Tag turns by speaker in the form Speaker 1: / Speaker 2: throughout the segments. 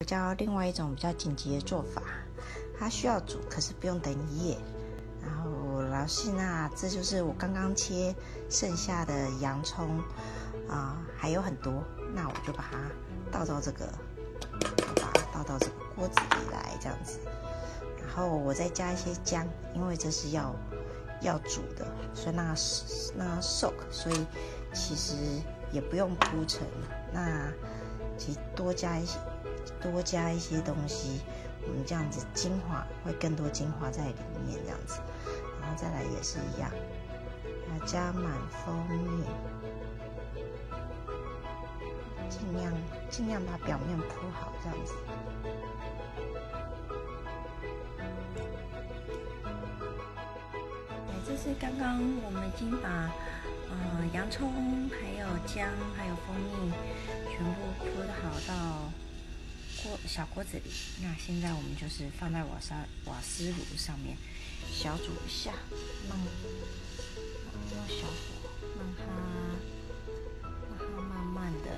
Speaker 1: 我教另外一种比较紧急的做法，它需要煮，可是不用等1夜。然后老师那这就是我刚刚切剩下的洋葱还有很多，那我就把它倒到这个锅子里来，这样子。然后我再加一些姜，因为这是要煮的，所以那 soak， 所以其实也不用铺陈。那其实多加一些东西，我们这样子精华会更多精华在里面，这样子。然后再来也是一样，要加满蜂蜜，尽量把表面铺好，这样子。这是刚刚我们已经把洋葱、还有姜、还有蜂蜜全部铺好到小锅子里。那现在我们就是放在瓦斯炉上面小煮一下，用小火，让它慢慢的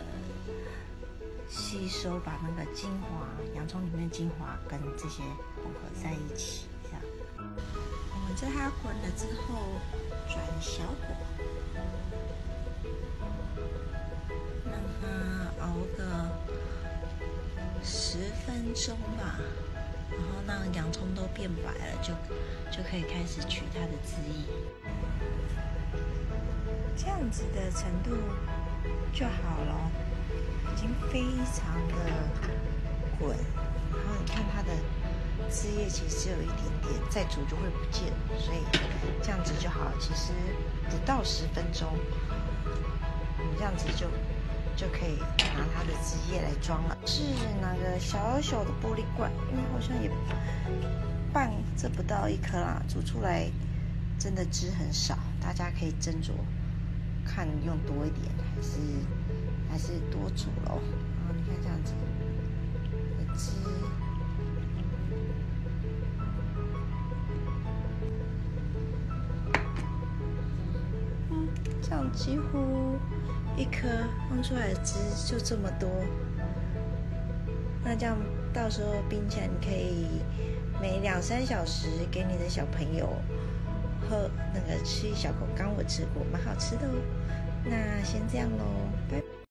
Speaker 1: 吸收，把那个精华，洋葱里面的精华跟这些混合在一起，这样。我们在它滚了之后，转小火，让它熬个10分钟吧，然后让洋葱都变白了，就可以开始取它的汁液。这样子的程度就好了，已经非常的滚，然后你看它的汁液其实只有一点点，再煮就会不见，所以这样子就好了。其实不到10分钟，你这样子就可以拿它的汁液来装了。是那个小小的玻璃罐，因为好像也这不到1颗啦，煮出来真的汁很少，大家可以斟酌看用多一点还是多煮咯。然后你看这样子的汁。这样几乎1颗放出来的汁就这么多，那这样到时候冰起来，你可以每2-3小时给你的小朋友吃一小口，刚我吃过，蛮好吃的哦。那先这样咯，拜拜。